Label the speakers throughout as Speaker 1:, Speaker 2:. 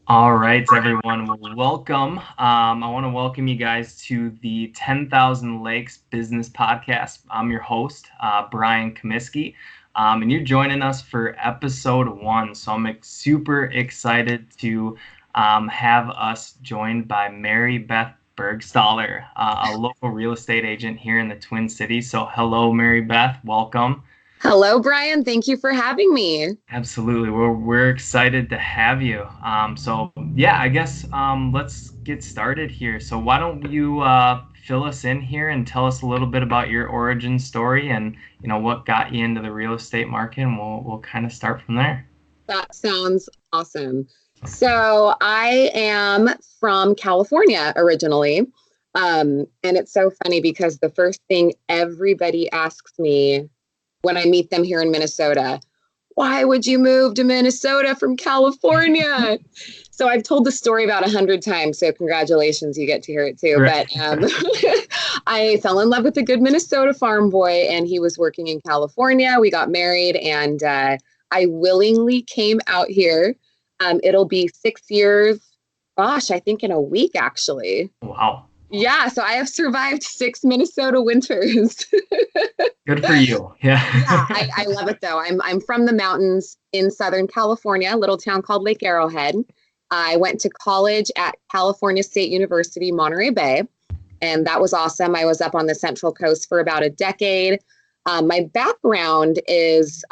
Speaker 1: All right, everyone. Well, welcome. I want to welcome you guys to the 10,000 Lakes Business Podcast. I'm your host, Brian Comiskey, and you're joining us for episode 1. So I'm super excited to have us joined by Mary Beth Burgstahler, a local real estate agent here in the Twin Cities. So hello, Mary Beth. Welcome.
Speaker 2: Hello, Brian. Thank you for having me.
Speaker 1: Absolutely. We're excited to have you. I guess let's get started here. So why don't you fill us in here and tell us a little bit about your origin story and what got you into the real estate market, and we'll kind of start from there.
Speaker 2: That sounds awesome. So I am from California originally. And it's so funny because the first thing everybody asks me when I meet them here in Minnesota, why would you move to Minnesota from California? So I've told the story about 100 times. So congratulations, you get to hear it too.
Speaker 1: Right.
Speaker 2: But I fell in love with a good Minnesota farm boy, and he was working in California. We got married, and I willingly came out here. It'll be 6 years. Gosh, I think in a week, actually.
Speaker 1: Wow.
Speaker 2: Yeah, so I have survived 6 Minnesota winters.
Speaker 1: Good for you. Yeah.
Speaker 2: I love it though. I'm from the mountains in Southern California, a little town called Lake Arrowhead. I went to college at California State University, Monterey Bay, and that was awesome. I was up on the Central Coast for about a decade. My background is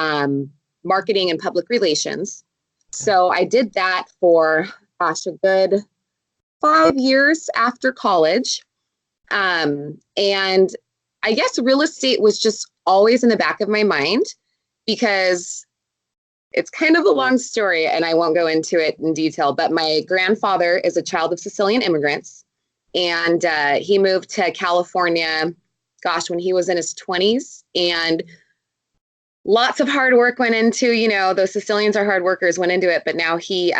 Speaker 2: marketing and public relations. So I did that for, a good 5 years after college. And I guess real estate was just always in the back of my mind because it's kind of a long story and I won't go into it in detail, but my grandfather is a child of Sicilian immigrants, and he moved to California, when he was in his 20s, and lots of hard work went into, those Sicilians are hard workers, went into it. But now he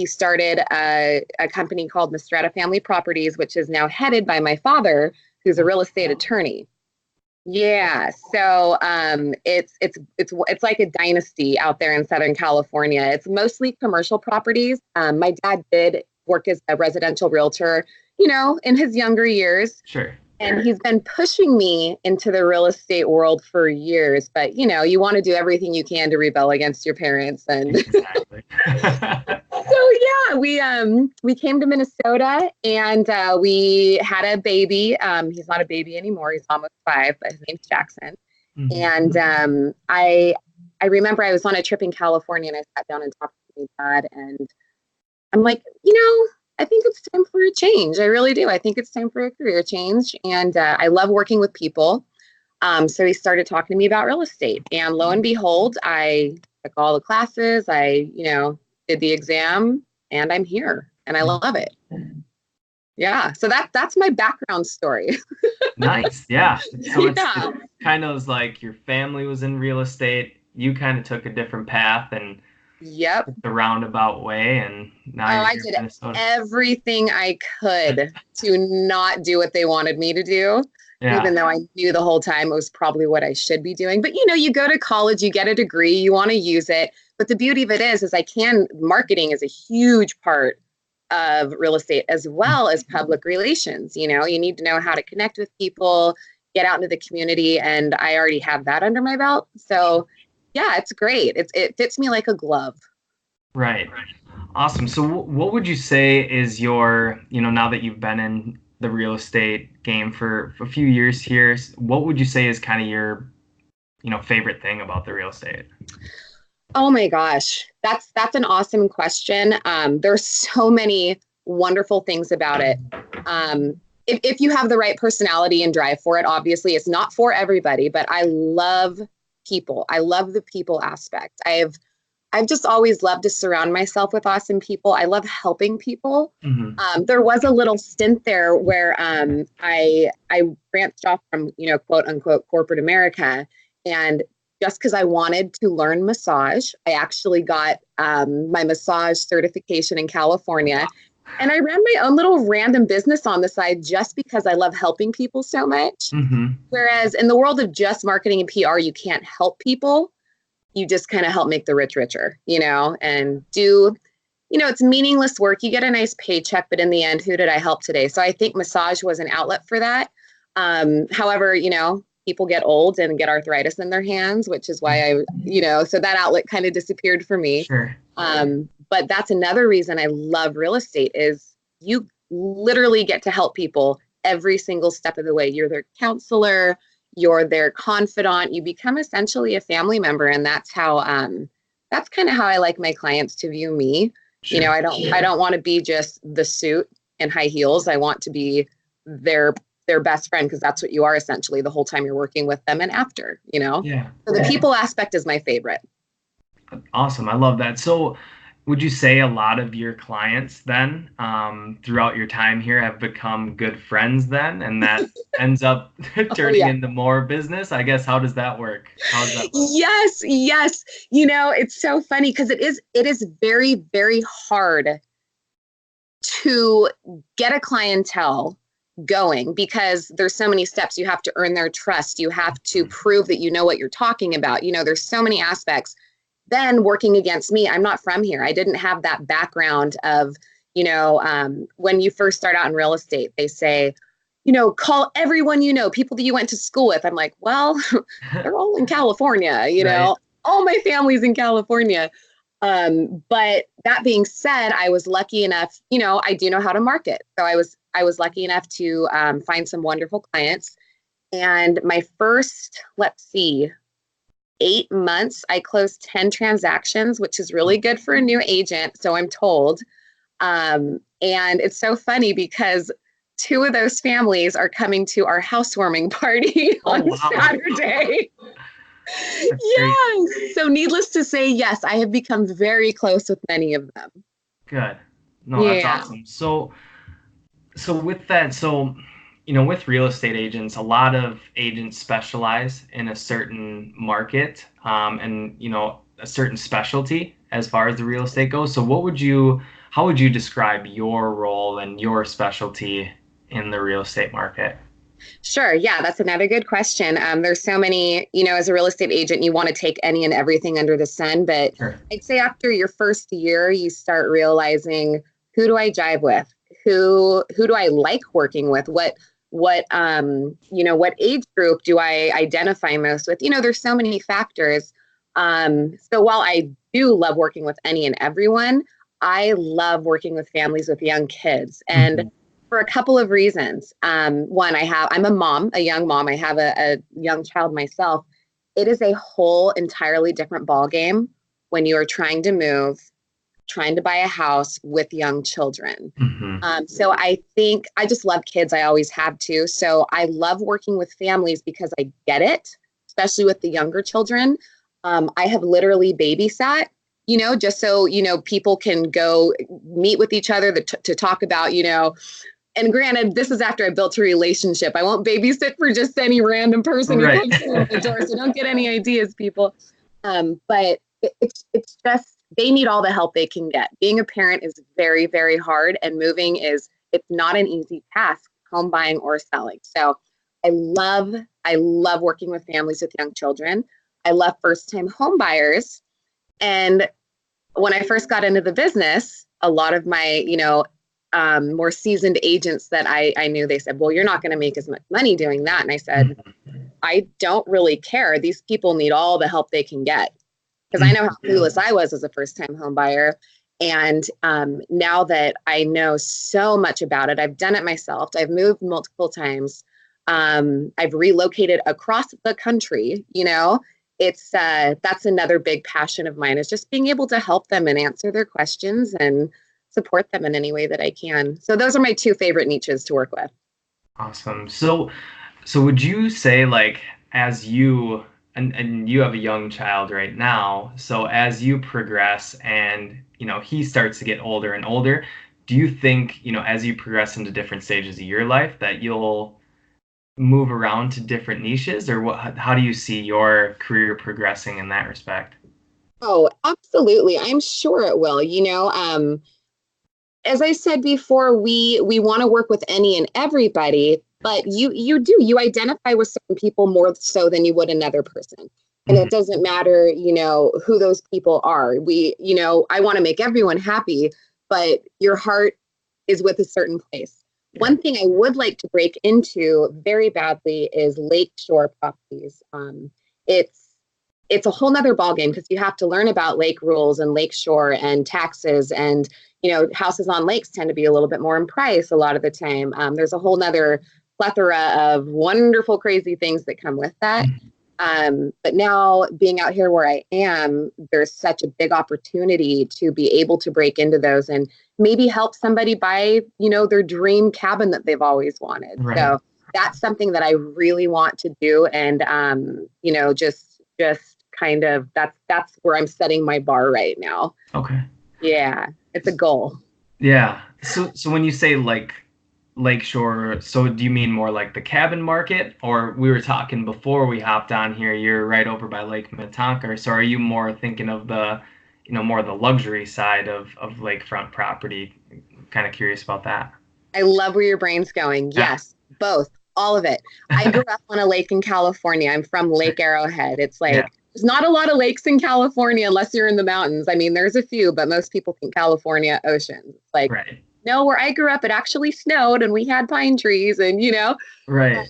Speaker 2: started a company called Mistretta Family Properties, which is now headed by my father, who's a real estate attorney. Yeah. So it's like a dynasty out there in Southern California. It's mostly commercial properties. My dad did work as a residential realtor, in his younger years.
Speaker 1: Sure.
Speaker 2: And he's been pushing me into the real estate world for years, but you want to do everything you can to rebel against your parents. And
Speaker 1: Exactly.
Speaker 2: so we came to Minnesota, and we had a baby. He's not a baby anymore. He's almost 5, but his name's Jackson. Mm-hmm. And I remember I was on a trip in California, and I sat down and talked to my dad, and I'm like, I think it's time for a change. I really do. I think it's time for a career change. And I love working with people. So he started talking to me about real estate. And lo and behold, I took all the classes. I, did the exam, and I'm here. And I love it. Yeah. So that's my background story.
Speaker 1: Nice. Yeah. So it's kind of like your family was in real estate. You kind of took a different path and
Speaker 2: yep,
Speaker 1: the roundabout way, and now
Speaker 2: I did everything I could to not do what they wanted me to do, even though I knew the whole time it was probably what I should be doing. But you go to college, you get a degree, you want to use it. But the beauty of it is marketing is a huge part of real estate as well as public relations. You need to know how to connect with people, get out into the community, and I already have that under my belt. So yeah, it's great. It fits me like a glove.
Speaker 1: Right. Awesome. So what would you say is your, now that you've been in the real estate game for a few years here, what would you say is kind of your, favorite thing about the real estate?
Speaker 2: Oh my gosh, that's an awesome question. There's so many wonderful things about it. If you have the right personality and drive for it, obviously it's not for everybody, but I love people. I love the people aspect. I've just always loved to surround myself with awesome people. I love helping people. Mm-hmm. There was a little stint there where I branched off from, quote unquote, corporate America. And just because I wanted to learn massage, I actually got my massage certification in California. And I ran my own little random business on the side just because I love helping people so much. Mm-hmm. Whereas in the world of just marketing and PR, you can't help people. You just kind of help make the rich richer, and do it's meaningless work. You get a nice paycheck, but in the end, who did I help today? So I think massage was an outlet for that. However, people get old and get arthritis in their hands, which is why so that outlet kind of disappeared for me.
Speaker 1: Sure.
Speaker 2: But that's another reason I love real estate is you literally get to help people every single step of the way. You're their counselor, you're their confidant, you become essentially a family member. And that's kind of how I like my clients to view me.
Speaker 1: Sure.
Speaker 2: I don't want to be just the suit and high heels. I want to be their best friend, because that's what you are essentially the whole time you're working with them and after,
Speaker 1: Yeah.
Speaker 2: So the people aspect is my favorite.
Speaker 1: Awesome. I love that. So would you say a lot of your clients then throughout your time here have become good friends then, and that ends up turning into more business? I guess, how does that work?
Speaker 2: Yes. It's so funny because it is very, very hard to get a clientele going because there's so many steps. You have to earn their trust. You have to prove that you know what you're talking about. There's so many aspects. Then working against me, I'm not from here. I didn't have that background of, when you first start out in real estate, they say, call everyone, people that you went to school with. I'm like, well, they're all in California,
Speaker 1: Right.
Speaker 2: all my family's in California. But that being said, I was lucky enough, I do know how to market. So I was lucky enough to find some wonderful clients. And my first, 8 months, I closed 10 transactions, which is really good for a new agent. So I'm told. And it's so funny because 2 of those families are coming to our housewarming party on Saturday. Yes. So needless to say, yes, I have become very close with many of them.
Speaker 1: Good. No, that's awesome. So with that, with real estate agents, a lot of agents specialize in a certain market and, a certain specialty as far as the real estate goes. So how would you describe your role and your specialty in the real estate market?
Speaker 2: Sure. Yeah, that's another good question. There's so many, as a real estate agent, you want to take any and everything under the sun. But
Speaker 1: Sure.
Speaker 2: I'd say after your first year, you start realizing, who do I jive with? Who do I like working with? What age group do I identify most with? There's so many factors. So while I do love working with any and everyone, I love working with families with young kids. And for a couple of reasons. One, I'm a mom, a young mom. I have a young child myself. It is a whole entirely different ballgame when you are trying to move, trying to buy a house with young children. So I think I just love kids. I always have to. So I love working with families because I get it, especially with the younger children. I have literally babysat, just so, people can go meet with each other to talk about, and granted, this is after I built a relationship. I won't babysit for just any random person who comes through the door. So don't get any ideas, people. But it's just, they need all the help they can get. Being a parent is very, very hard, and moving it's not an easy task, home buying or selling. So I love working with families with young children. I love first-time home buyers. And when I first got into the business, a lot of my, more seasoned agents that I knew, they said, well, you're not going to make as much money doing that. And I said, I don't really care. These people need all the help they can get, because I know how clueless I was as a first-time home buyer. And now that I know so much about it, I've done it myself. I've moved multiple times. I've relocated across the country. That's another big passion of mine, is just being able to help them and answer their questions and support them in any way that I can. So those are my 2 favorite niches to work with.
Speaker 1: Awesome. So would you say, like, as you and you have a young child right now, so as you progress and he starts to get older and older, do you think as you progress into different stages of your life that you'll move around to different niches, or how do you see your career progressing in that respect?
Speaker 2: Oh, absolutely. I'm sure it will. As I said before, we want to work with any and everybody, but you identify with certain people more so than you would another person. And it doesn't matter, who those people are. I want to make everyone happy, but your heart is with a certain place. One thing I would like to break into very badly is lakeshore properties. It's a whole nother ballgame because you have to learn about lake rules and lakeshore and taxes, and houses on lakes tend to be a little bit more in price a lot of the time. There's a whole nother plethora of wonderful, crazy things that come with that. But now being out here where I am, there's such a big opportunity to be able to break into those and maybe help somebody buy, their dream cabin that they've always wanted.
Speaker 1: Right.
Speaker 2: So that's something that I really want to do. And, just kind of, that's where I'm setting my bar right now.
Speaker 1: Okay.
Speaker 2: Yeah. It's a goal.
Speaker 1: Yeah. So when you say like lakeshore, so do you mean more like the cabin market, or we were talking before we hopped on here, you're right over by Lake Minnetonka, so are you more thinking of the, more the luxury side of lakefront property? Kind of curious about that.
Speaker 2: I love where your brain's going. Yes, both, all of it. I grew up on a lake in California. I'm from Lake Arrowhead. It's like, there's not a lot of lakes in California unless you're in the mountains. I mean, there's a few, but most people think California ocean. It's like, no, where I grew up, it actually snowed and we had pine trees and,
Speaker 1: Right.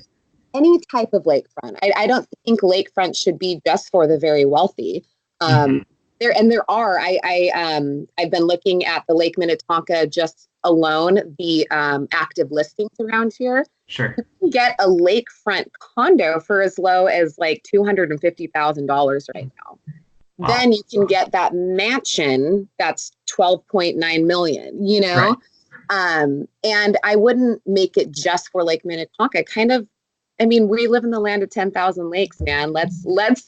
Speaker 2: Any type of lakefront. I don't think lakefront should be just for the very wealthy. There are. I've been looking at the Lake Minnetonka just alone, the active listings around here.
Speaker 1: Sure.
Speaker 2: You can get a lakefront condo for as low as like $250,000 right now. Wow. Then you can get that mansion that's 12.9 million, Right. And I wouldn't make it just for Lake Minnetonka. We live in the land of 10,000 lakes, man. Let's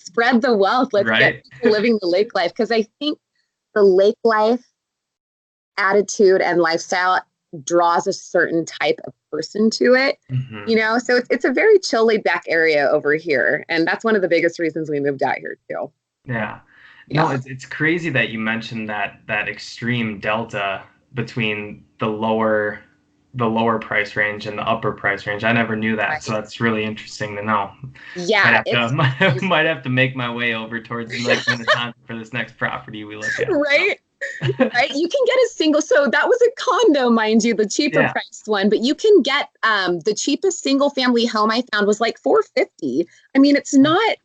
Speaker 2: spread the wealth. Let's get people living the lake life. Because I think the lake life attitude and lifestyle draws a certain type of person to it, so it's a very chill, laid back area over here. And that's one of the biggest reasons we moved out here too.
Speaker 1: Yeah. No, it's crazy that you mentioned that extreme delta between the lower price range and the upper price range. I never knew that. Right. So that's really interesting to know.
Speaker 2: Yeah.
Speaker 1: Might have to make my way over towards Lake Minnetonka for this next property we look at.
Speaker 2: Right. So. Right. You can get a single. So that was a condo, mind you, the cheaper priced one, but you can get the cheapest single family home I found was like $450. I mean, it's not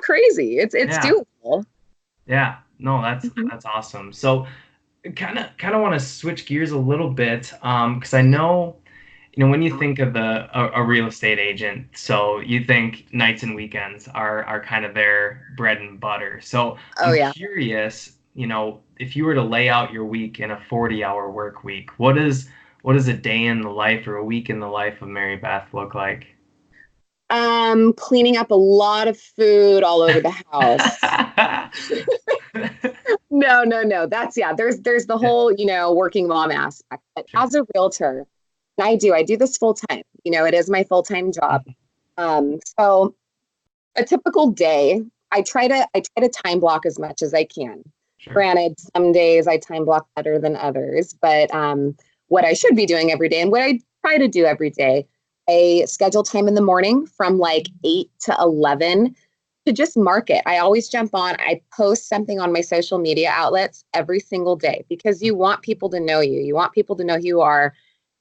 Speaker 2: crazy. It's doable.
Speaker 1: Yeah. No, that's awesome. So kind of want to switch gears a little bit, because I know, when you think of a real estate agent, so you think nights and weekends are kind of their bread and butter. So I'm curious, if you were to lay out your week in a 40-hour work week, what does a day in the life or a week in the life of Mary Beth look like?
Speaker 2: Cleaning up a lot of food all over the house. No. That's there's the whole, working mom aspect. But as a realtor, and I do this full time, it is my full-time job. So a typical day, I try to time block as much as I can. Sure. Granted, some days I time block better than others, but what I should be doing every day and what I try to do every day, I schedule time in the morning from like 8 to 11 to just market. I always jump on. I post something on my social media outlets every single day because you want people to know you. You want people to know who you are.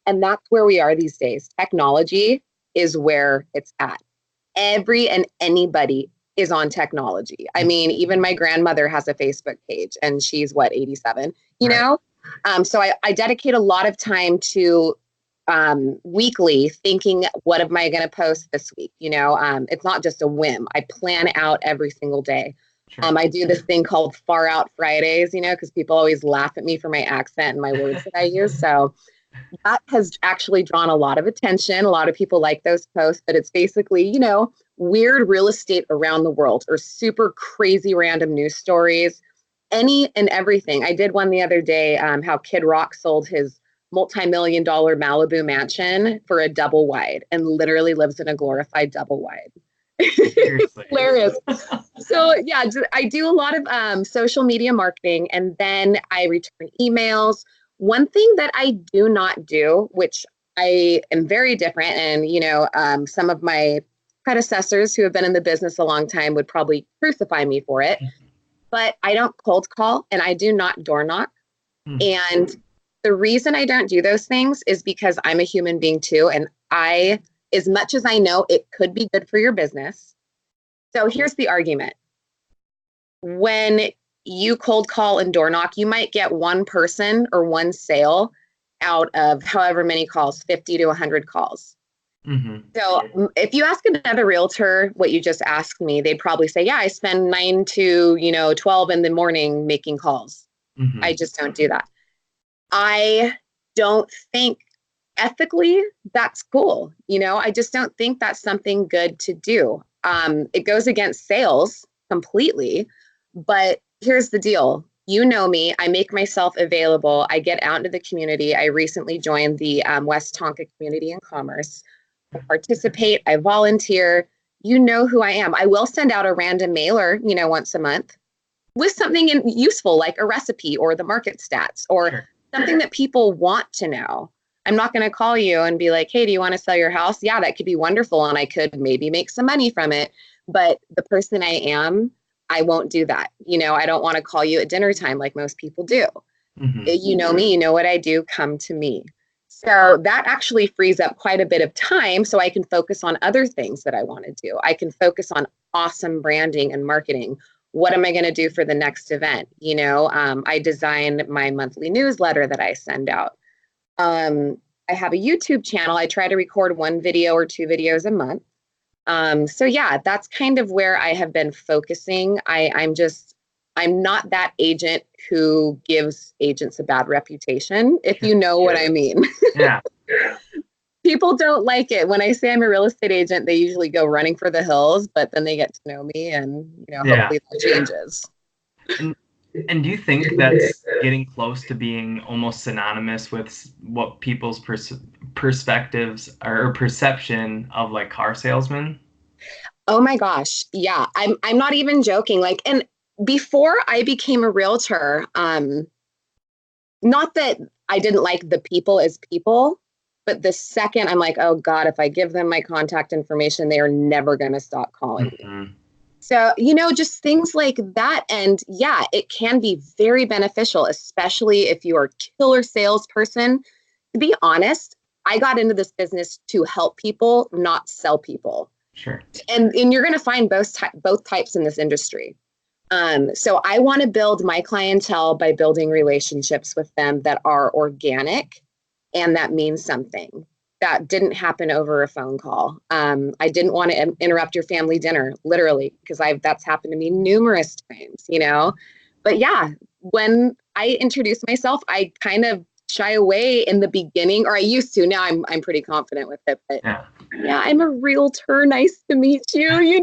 Speaker 2: And that's where we are these days. Technology is where it's at. Every and anybody is on technology. I mean, even my grandmother has a Facebook page and she's 87, know? So I dedicate a lot of time to weekly thinking, what am I going to post this week? It's not just a whim. I plan out every single day. Sure. I do this thing called Far Out Fridays, because people always laugh at me for my accent and my words that I use. So that has actually drawn a lot of attention. A lot of people like those posts, but it's basically, weird real estate around the world or super crazy random news stories, any and everything. I did one the other day, how Kid Rock sold his multi-million-dollar Malibu mansion for a double wide and literally lives in a glorified double wide. Hilarious. So yeah, I do a lot of social media marketing, and then I return emails. One thing that I do not do, which I am very different, and some of my predecessors who have been in the business a long time would probably crucify me for it, but I don't cold call and I do not door knock. And the reason I don't do those things is because I'm a human being too. And as much as I know it could be good for your business. So here's the argument. When you cold call and door knock, you might get one person or one sale out of however many calls, 50 to 100 calls. So if you ask another realtor what you just asked me, they'd probably say, yeah, I spend 9 to 12 in the morning making calls. I just don't do that. I don't think ethically that's cool. I just don't think that's something good to do. It goes against sales completely, but here's the deal. You know me, I make myself available. I get out into the community. I recently joined the West Tonka Community and Commerce. I participate, I volunteer. You know who I am. I will send out a random mailer, once a month with something useful like a recipe or the market stats or something that people want to know. I'm not going to call you and be like, hey, do you want to sell your house? Yeah, that could be wonderful. And I could maybe make some money from it. But the person I am, I won't do that. I don't want to call you at dinner time like most people do. You know me, you know what I do, come to me. So that actually frees up quite a bit of time so I can focus on other things that I want to do. I can focus on awesome branding and marketing. What am I going to do for the next event? I design my monthly newsletter that I send out. I have a YouTube channel. I try to record 1 video or 2 videos a month. So yeah, that's kind of where I have been focusing. I'm not that agent who gives agents a bad reputation, if you know what I mean.
Speaker 1: Yeah.
Speaker 2: People don't like it. When I say I'm a real estate agent, they usually go running for the hills, but then they get to know me and, hopefully that changes.
Speaker 1: And do you think that's getting close to being almost synonymous with what people's perspectives or perception of like car salesmen?
Speaker 2: Oh my gosh. Yeah. I'm not even joking. And before I became a realtor, not that I didn't like the people as people, but the second I'm like, oh God, if I give them my contact information, they are never going to stop calling me. So, just things like that. And yeah, it can be very beneficial, especially if you are a killer salesperson. To be honest, I got into this business to help people, not sell people.
Speaker 1: Sure.
Speaker 2: And you're going to find both types in this industry. So I want to build my clientele by building relationships with them that are organic and that means something. That didn't happen over a phone call. I didn't want to interrupt your family dinner, literally, because that's happened to me numerous times, But yeah, when I introduce myself, I kind of shy away in the beginning, or I used to. Now I'm pretty confident with it. But yeah, I'm a realtor. Nice to meet you,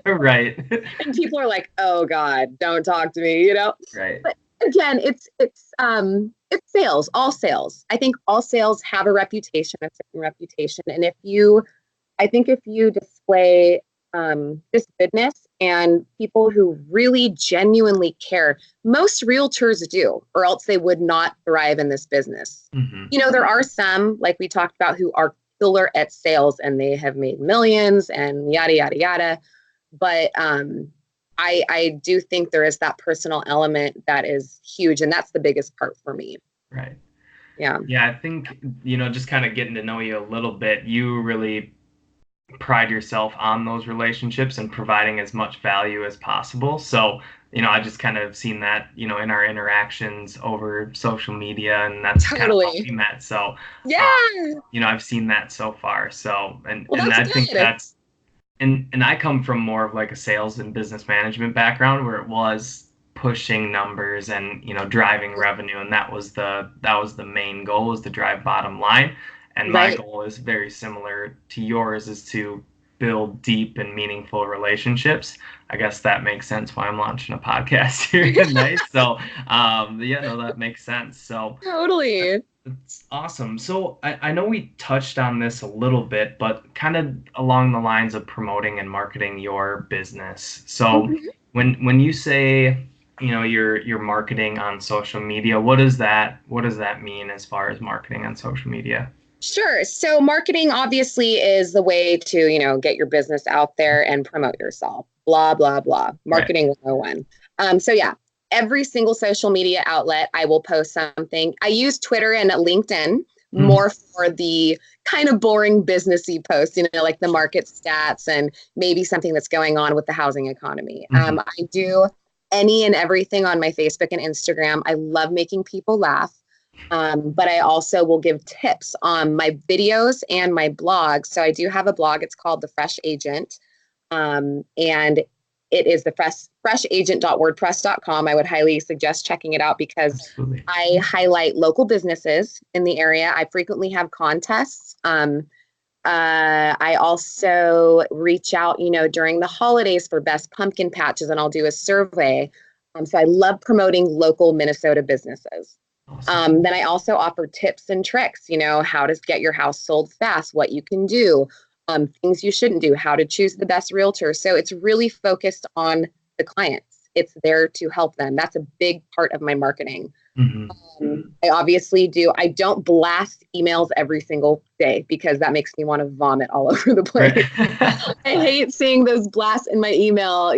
Speaker 1: Right.
Speaker 2: And people are like, oh God, don't talk to me,
Speaker 1: Right.
Speaker 2: But again, it's sales, all sales. I think all sales have a reputation, a certain reputation. And if you display this goodness and people who really genuinely care, most realtors do, or else they would not thrive in this business. There are some, like we talked about, who are killer at sales and they have made millions and yada, yada, yada. But I do think there is that personal element that is huge. And that's the biggest part for me.
Speaker 1: Right.
Speaker 2: Yeah.
Speaker 1: Yeah, I think, just kind of getting to know you a little bit, you really pride yourself on those relationships and providing as much value as possible. So, I just kind of seen that, in our interactions over social media, and that's kind of how we met. So,
Speaker 2: yeah,
Speaker 1: I've seen that so far. So, and
Speaker 2: I
Speaker 1: think that's, and I come from more of like a sales and business management background where it was pushing numbers and driving revenue, and that was the main goal, was to drive bottom line. And my goal is very similar to yours, is to build deep and meaningful relationships. I guess that makes sense why I'm launching a podcast here tonight. So that makes sense. So
Speaker 2: totally.
Speaker 1: it's awesome. So I know we touched on this a little bit, but kind of along the lines of promoting and marketing your business. So when you say you're marketing on social media, what does that mean as far as marketing on social media?
Speaker 2: Sure. So marketing obviously is the way to, get your business out there and promote yourself. Blah, blah, blah.
Speaker 1: Right.
Speaker 2: Marketing 101. So yeah, every single social media outlet, I will post something. I use Twitter and LinkedIn more for the kind of boring businessy posts, like the market stats and maybe something that's going on with the housing economy. I do any and everything on my Facebook and Instagram. I love making people laugh. But I also will give tips on my videos and my blog. So I do have a blog. It's called The Fresh Agent. And it is the freshagent.wordpress.com. I would highly suggest checking it out because
Speaker 1: Absolutely.
Speaker 2: I highlight local businesses in the area. I frequently have contests. I also reach out, during the holidays for best pumpkin patches, and I'll do a survey. So I love promoting local Minnesota businesses.
Speaker 1: Awesome.
Speaker 2: Then I also offer tips and tricks, how to get your house sold fast, what you can do, things you shouldn't do, how to choose the best realtor. So it's really focused on the clients. It's there to help them. That's a big part of my marketing. I obviously I don't blast emails every single day because that makes me want to vomit all over the place.
Speaker 1: Right.
Speaker 2: I hate seeing those blasts in my email,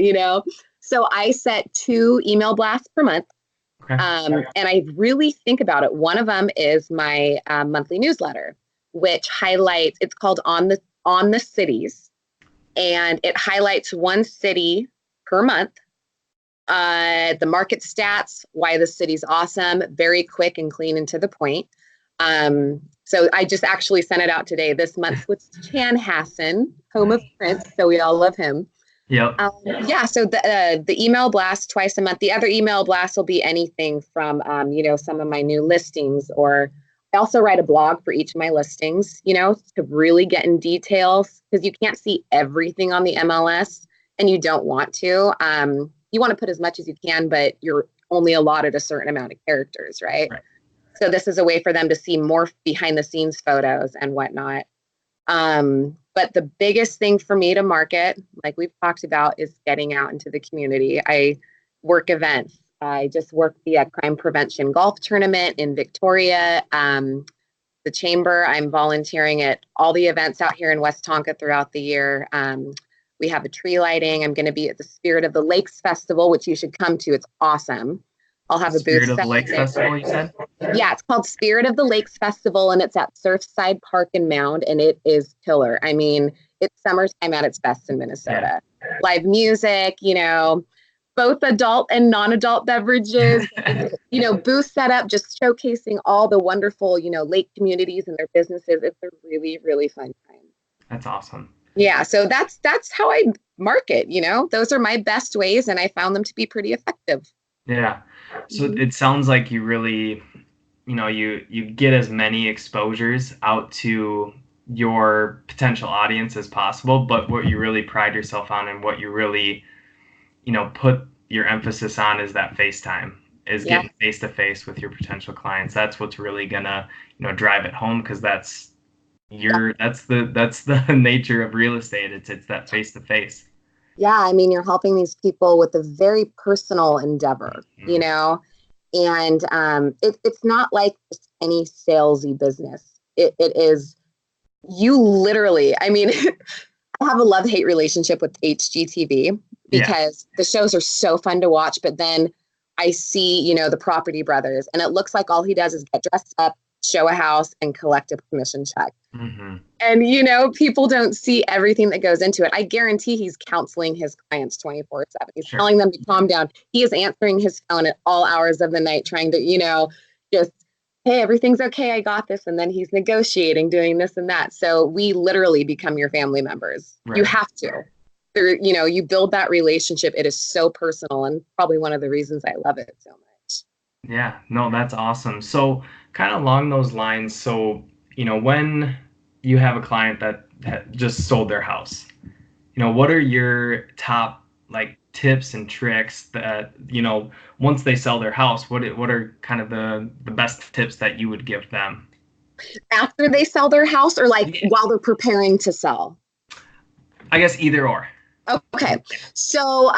Speaker 2: So I set 2 email blasts per month.
Speaker 1: Okay.
Speaker 2: And I really think about it. One of them is my monthly newsletter, which highlights, it's called On the Cities, and it highlights one city per month, the market stats, why the city's awesome, very quick and clean and to the point. So I just actually sent it out today. This month was Chanhassen, home of Prince, so we all love him.
Speaker 1: Yep.
Speaker 2: So the email blast twice a month. The other email blast will be anything from, some of my new listings, or I also write a blog for each of my listings, to really get in details because you can't see everything on the MLS and you don't want to. You want to put as much as you can, but you're only allotted a certain amount of characters, right? So this is a way for them to see more behind the scenes photos and whatnot. But the biggest thing for me to market, like we've talked about, is getting out into the community. I work events. I just worked the crime prevention golf tournament in Victoria. The chamber, I'm volunteering at all the events out here in West Tonka throughout the year. We have a tree lighting. I'm going to be at the Spirit of the Lakes Festival, which you should come to. It's awesome. I'll have a booth.
Speaker 1: Spirit of the Lakes Festival, you said?
Speaker 2: Yeah, it's called Spirit of the Lakes Festival, and it's at Surfside Park and Mound, and it is killer. I mean, it's summertime at its best in Minnesota. Yeah. Live music, both adult and non-adult beverages, booth set up, just showcasing all the wonderful, lake communities and their businesses. It's a really, really fun time.
Speaker 1: That's awesome.
Speaker 2: Yeah, so that's how I market, those are my best ways, and I found them to be pretty effective.
Speaker 1: Yeah. So it sounds like you really, you get as many exposures out to your potential audience as possible, but what you really pride yourself on and what you really, put your emphasis on is that FaceTime, is getting face to face with your potential clients. That's what's really gonna, drive it home, because that's the nature of real estate. It's that face to face.
Speaker 2: Yeah, I mean, you're helping these people with a very personal endeavor, and it's not like just any salesy business. It is, you literally, I mean, I have a love-hate relationship with HGTV because the shows are so fun to watch, but then I see, the Property Brothers, and it looks like all he does is get dressed up, show a house, and collect a commission check. And, people don't see everything that goes into it. I guarantee he's counseling his clients 24/7. He's telling them to calm down. He is answering his phone at all hours of the night, trying to, just, hey, everything's okay. I got this. And then he's negotiating, doing this and that. So we literally become your family members. Right. You have to. You build that relationship. It is so personal, and probably one of the reasons I love it so much.
Speaker 1: Yeah, no, that's awesome. So kind of along those lines, so, when you have a client that just sold their house, what are your top tips and tricks that, once they sell their house, what are kind of the best tips that you would give them?
Speaker 2: After they sell their house, or while they're preparing to sell?
Speaker 1: I guess either or.
Speaker 2: Okay. So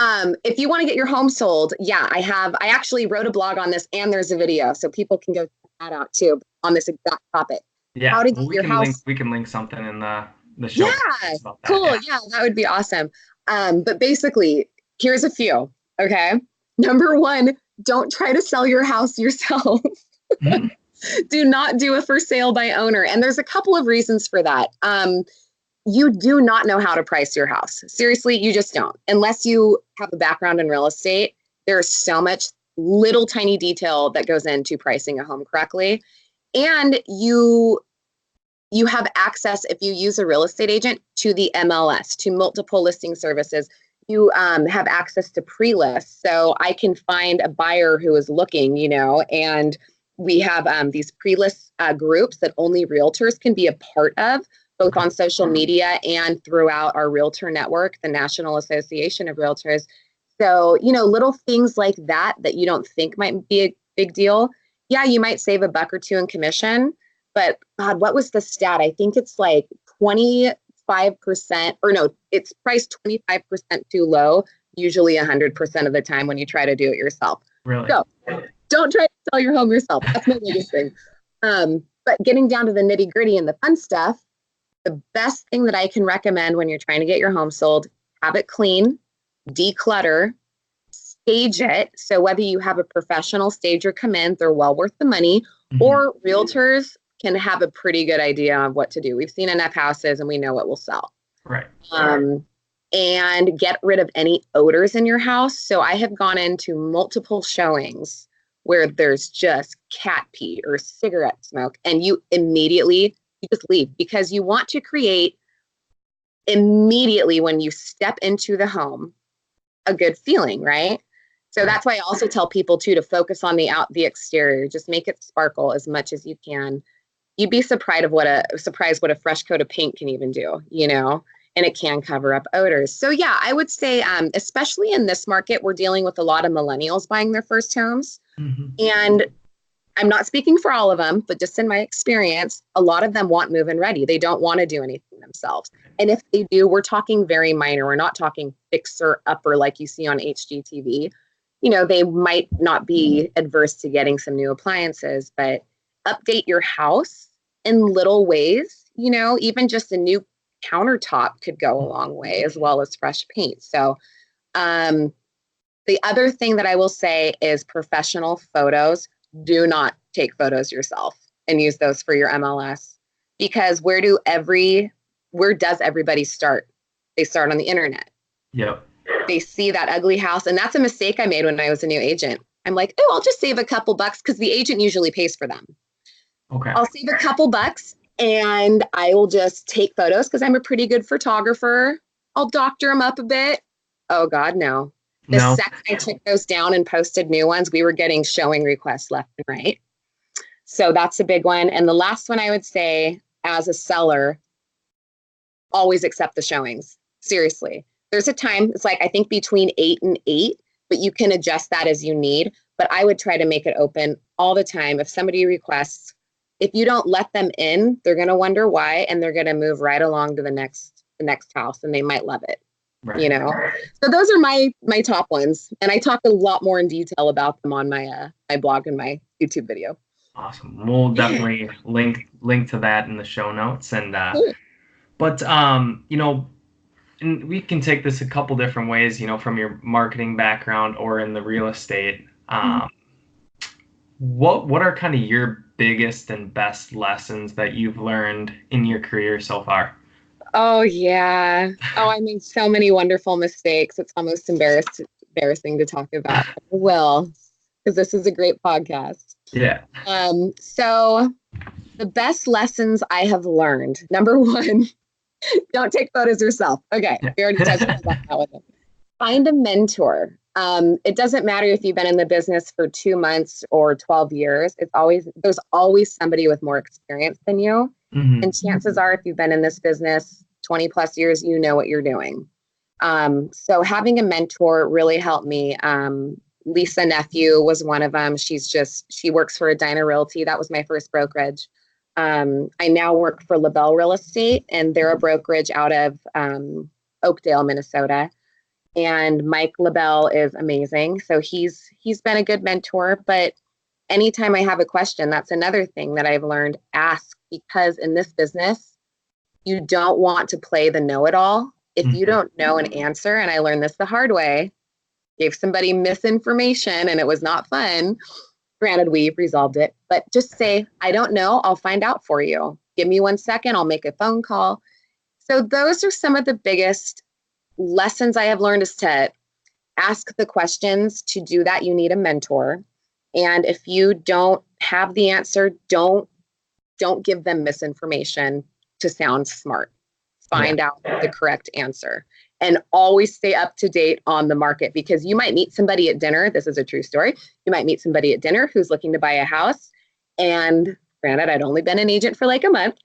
Speaker 2: if you want to get your home sold, I actually wrote a blog on this, and there's a video, so people can go check that out too on this exact topic.
Speaker 1: Yeah.
Speaker 2: how to
Speaker 1: Well,
Speaker 2: get your house.
Speaker 1: we can link something in the show
Speaker 2: Yeah,
Speaker 1: notes about that.
Speaker 2: cool.
Speaker 1: Yeah.
Speaker 2: Yeah, that would be awesome. But basically, here's a few. Okay. Number one, don't try to sell your house yourself. Do not do a for sale by owner. And there's a couple of reasons for that. You do not know how to price your house. Seriously, you just don't. Unless you have a background in real estate, there's so much little tiny detail that goes into pricing a home correctly. And you have access, if you use a real estate agent, to the MLS, to multiple listing services. You have access to pre-lists. So I can find a buyer who is looking, and we have these pre-list groups that only realtors can be a part of, both on social media and throughout our realtor network, the National Association of Realtors. So, little things like that you don't think might be a big deal. Yeah, you might save a buck or two in commission, but God, what was the stat? I think it's like 25%, or no, it's priced 25% too low, usually 100% of the time when you try to do it yourself.
Speaker 1: Really?
Speaker 2: So don't try to sell your home yourself. That's my biggest thing. But getting down to the nitty gritty and the fun stuff, the best thing that I can recommend when you're trying to get your home sold, have it clean, declutter, stage it. So whether you have a professional stager come in, they're well worth the money, or realtors can have a pretty good idea of what to do. We've seen enough houses and we know what will sell.
Speaker 1: Right.
Speaker 2: And get rid of any odors in your house. So I have gone into multiple showings where there's just cat pee or cigarette smoke, and you just leave, because you want to create immediately, when you step into the home, a good feeling, right? So that's why I also tell people too to focus on the exterior. Just make it sparkle as much as you can. You'd be surprised what a fresh coat of paint can even do, and it can cover up odors. So yeah, I would say, especially in this market, we're dealing with a lot of millennials buying their first homes. And I'm not speaking for all of them, but just in my experience, a lot of them want move-in ready. They don't want to do anything themselves. And if they do, we're talking very minor. We're not talking fixer upper like you see on HGTV. They might not be adverse to getting some new appliances, but update your house in little ways. Even just a new countertop could go a long way, as well as fresh paint. So the other thing that I will say is professional photos. Do not take photos yourself and use those for your MLS, because where does everybody start? They start on the internet.
Speaker 1: Yep.
Speaker 2: They see that ugly house. And that's a mistake I made when I was a new agent. I'm like, oh, I'll just save a couple bucks, because the agent usually pays for them.
Speaker 1: Okay.
Speaker 2: I'll save a couple bucks and I will just take photos because I'm a pretty good photographer. I'll doctor them up a bit. Oh God, no. The second I took those down and posted new ones, we were getting showing requests left and right. So that's a big one. And the last one I would say, as a seller, always accept the showings. Seriously. There's a time, it's like, I think between 8 and 8, but you can adjust that as you need. But I would try to make it open all the time. If somebody requests, if you don't let them in, they're going to wonder why, and they're going to move right along to the next house, and they might love it. Right. So those are my top ones, and I talk a lot more in detail about them on my blog and my YouTube video.
Speaker 1: Awesome. We'll definitely link to that in the show notes. And but and we can take this a couple different ways, from your marketing background or in the real estate. What are kind of your biggest and best lessons that you've learned in your career so far?
Speaker 2: Oh, yeah. Oh, I made so many wonderful mistakes. It's almost embarrassing to talk about. Well, because this is a great podcast.
Speaker 1: Yeah.
Speaker 2: So the best lessons I have learned. Number one, don't take photos yourself. Okay. We already touched about that with them. Find a mentor. It doesn't matter if you've been in the business for 2 months or 12 years. There's always somebody with more experience than you. Mm-hmm. And chances are, if you've been in this business 20 plus years, you know what you're doing. So having a mentor really helped me. Lisa Nephew was one of them. She works for Edina Realty. That was my first brokerage. I now work for LaBelle Real Estate, and they're a brokerage out of Oakdale, Minnesota. And Mike LaBelle is amazing. So he's been a good mentor. But anytime I have a question, that's another thing that I've learned. Ask because in this business, you don't want to play the know-it-all. If you don't know an answer, and I learned this the hard way, gave somebody misinformation and it was not fun. Granted, we've resolved it, but just say, I don't know, I'll find out for you. Give me 1 second, I'll make a phone call. So those are some of the biggest lessons I have learned, is to ask the questions. To do that, you need a mentor. And if you don't have the answer, don't give them misinformation to sound smart. Find out the correct answer, and always stay up to date on the market, because you might meet somebody at dinner. This is a true story. You might meet somebody at dinner who's looking to buy a house. And granted, I'd only been an agent for like a month.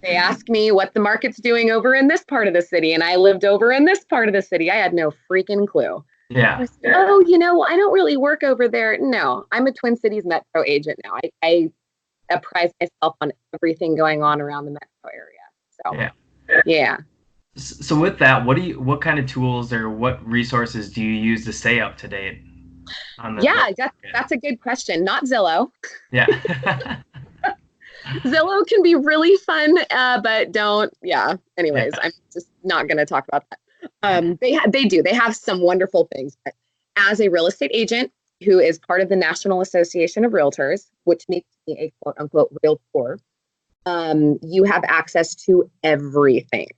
Speaker 2: They ask me what the market's doing over in this part of the city. And I lived over in this part of the city. I had no freaking clue.
Speaker 1: Yeah.
Speaker 2: I said, oh, I don't really work over there. No, I'm a Twin Cities Metro agent now. I apprise myself on everything going on around the metro area. So yeah.
Speaker 1: So with that, what kind of tools or what resources do you use to stay up to date on the
Speaker 2: that's a good question. Not Zillow.
Speaker 1: Yeah.
Speaker 2: Zillow can be really fun, but don't. Anyways, I'm just not going to talk about that. They have some wonderful things. But as a real estate agent who is part of the National Association of Realtors, which makes me a quote unquote realtor, you have access to everything,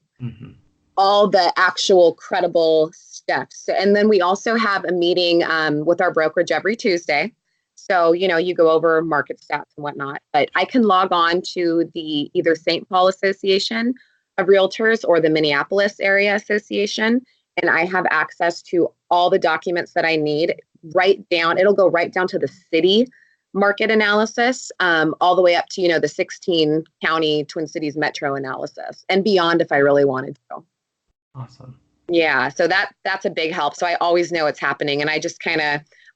Speaker 2: all the actual credible steps. And then we also have a meeting with our brokerage every Tuesday. So, you go over market stats and whatnot, but I can log on to the either St. Paul Association of Realtors or the Minneapolis Area Association, and I have access to all the documents that I need. It'll go right down to the city market analysis, all the way up to, the 16 county Twin Cities Metro analysis and beyond if I really wanted to.
Speaker 1: Awesome.
Speaker 2: Yeah. So that's a big help. So I always know what's happening. And I just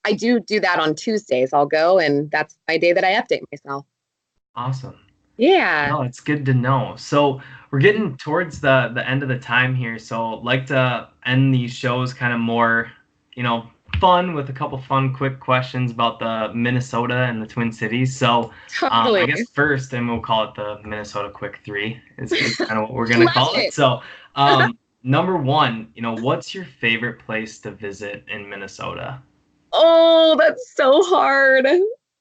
Speaker 2: I do that on Tuesdays. I'll go, and that's my day that I update myself.
Speaker 1: Awesome.
Speaker 2: Yeah.
Speaker 1: No, it's good to know. So we're getting towards the end of the time here. So I'd like to end these shows kind of more, fun, with a couple fun, quick questions about the Minnesota and the Twin Cities. So I guess first, and we'll call it the Minnesota Quick 3 is kind of what we're going to call it. So number one, what's your favorite place to visit in Minnesota?
Speaker 2: Oh, that's so hard.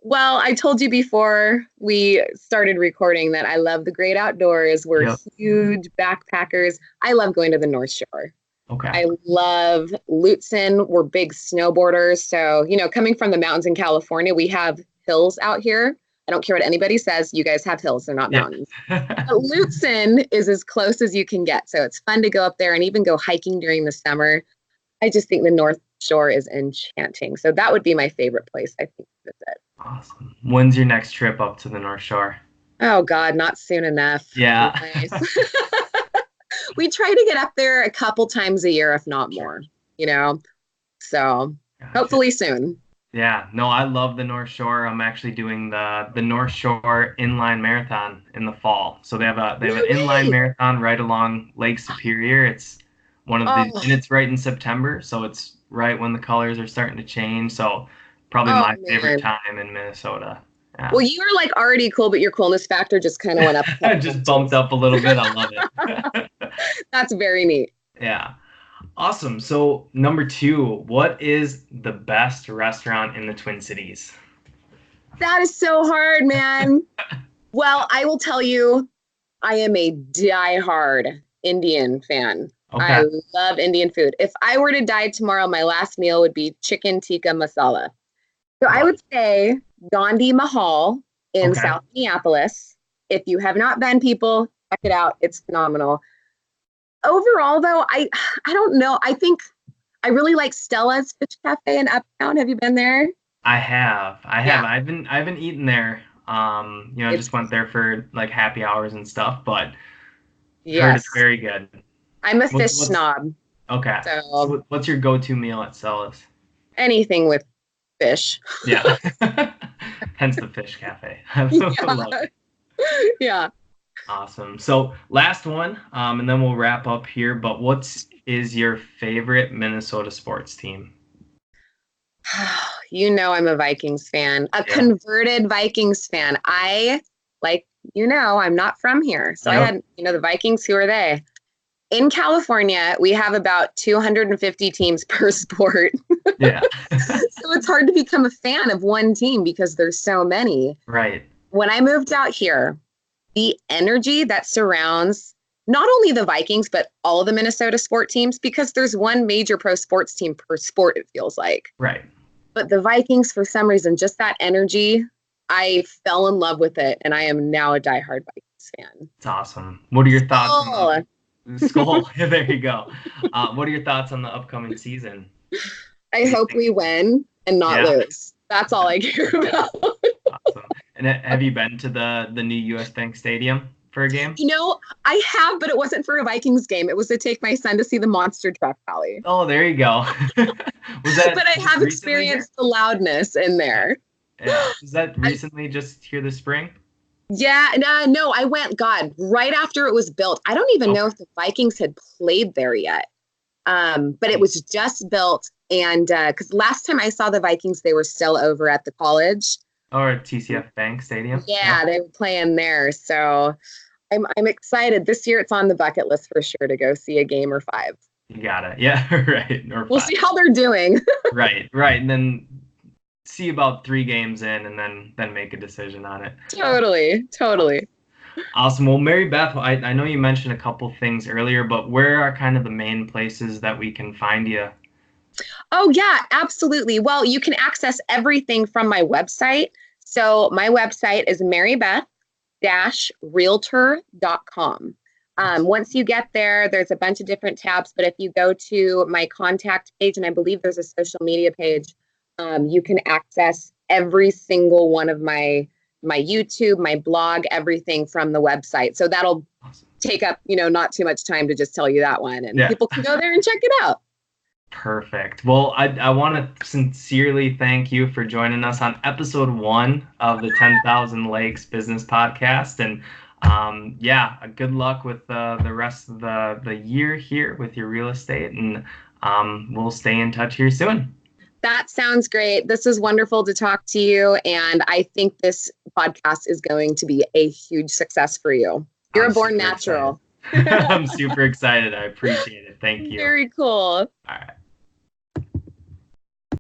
Speaker 2: Well, I told you before we started recording that I love the great outdoors. We're huge backpackers. I love going to the North Shore.
Speaker 1: Okay.
Speaker 2: I love Lutsen. We're big snowboarders. So, coming from the mountains in California, we have hills out here. I don't care what anybody says. You guys have hills. They're not mountains. But Lutsen is as close as you can get. So it's fun to go up there and even go hiking during the summer. I just think the North Shore is enchanting. So that would be my favorite place, I think, to visit.
Speaker 1: Awesome. When's your next trip up to the North Shore?
Speaker 2: Oh, God, not soon enough.
Speaker 1: Yeah.
Speaker 2: We try to get up there a couple times a year, if not more, So hopefully soon.
Speaker 1: Yeah. No, I love the North Shore. I'm actually doing the North Shore Inline Marathon in the fall. So they have an inline marathon right along Lake Superior. It's one of and it's right in September. So it's right when the colors are starting to change. So probably my favorite time in Minnesota. Yeah.
Speaker 2: Well, you were already cool, but your coolness factor just kind of went up.
Speaker 1: Just bumped up a little bit. I love it.
Speaker 2: That's very neat.
Speaker 1: Yeah. Awesome. So number two, what is the best restaurant in the Twin Cities?
Speaker 2: That is so hard, man. Well, I will tell you, I am a diehard Indian fan. Okay. I love Indian food. If I were to die tomorrow, my last meal would be chicken tikka masala. So I would say Gandhi Mahal in South Minneapolis. If you have not been, people, check it out. It's phenomenal. Overall, though, I don't know. I think I really like Stella's Fish Cafe in Uptown. Have you been there?
Speaker 1: I have. Yeah. I've been eating there. I just went there for happy hours and stuff, but heard it's very good.
Speaker 2: I'm a fish snob.
Speaker 1: Okay. So what's your go-to meal at Stella's?
Speaker 2: Anything with fish.
Speaker 1: Yeah. Hence the Fish Cafe. I love it.
Speaker 2: Yeah.
Speaker 1: Awesome. So last one, and then we'll wrap up here. But what is your favorite Minnesota sports team?
Speaker 2: I'm a Vikings fan, a converted Vikings fan. I, like I'm not from here. So I had, the Vikings, who are they? In California, we have about 250 teams per sport.
Speaker 1: Yeah.
Speaker 2: So it's hard to become a fan of one team because there's so many.
Speaker 1: Right.
Speaker 2: When I moved out here, the energy that surrounds not only the Vikings, but all of the Minnesota sport teams, because there's one major pro sports team per sport, it feels like.
Speaker 1: Right.
Speaker 2: But the Vikings, for some reason, just that energy, I fell in love with it. And I am now a diehard Vikings fan.
Speaker 1: It's awesome. What are your thoughts on Skull? There you go. What are your thoughts on the upcoming season?
Speaker 2: I hope we win and not lose. That's all I care about.
Speaker 1: Awesome. And have you been to the new US Bank Stadium for a game?
Speaker 2: I have, but it wasn't for a Vikings game. It was to take my son to see the monster truck rally.
Speaker 1: Oh, there you go.
Speaker 2: But I have experienced the loudness in there.
Speaker 1: Yeah. Was that recently just here this spring?
Speaker 2: Yeah, no, I went, right after it was built. I don't even know if the Vikings had played there yet. But it was just built. And because last time I saw the Vikings, they were still over at the college.
Speaker 1: Or TCF Bank Stadium.
Speaker 2: Yeah, they were playing there. So I'm excited. This year it's on the bucket list for sure to go see a game or 5.
Speaker 1: You got it. Yeah, right. Or
Speaker 2: we'll
Speaker 1: 5.
Speaker 2: See how they're doing.
Speaker 1: Right. And then see about 3 games in and then make a decision on it.
Speaker 2: Totally.
Speaker 1: Awesome. Well, Mary Beth, I know you mentioned a couple things earlier, but where are kind of the main places that we can find you?
Speaker 2: Oh, yeah, absolutely. Well, you can access everything from my website. So my website is marybeth-realtor.com. Once you get there, there's a bunch of different tabs, but if you go to my contact page, and I believe there's a social media page, you can access every single one of my YouTube, my blog, everything from the website. So that'll take up, not too much time to just tell you that one, and people can go there and check it out.
Speaker 1: Perfect. Well, I want to sincerely thank you for joining us on episode 1 of the 10,000 Lakes Business Podcast. And good luck with the rest of the year here with your real estate. And we'll stay in touch here soon.
Speaker 2: That sounds great. This is wonderful to talk to you. And I think this podcast is going to be a huge success for you. You're a born natural.
Speaker 1: I'm super excited. I appreciate it. Thank you.
Speaker 2: Very cool.
Speaker 1: All right.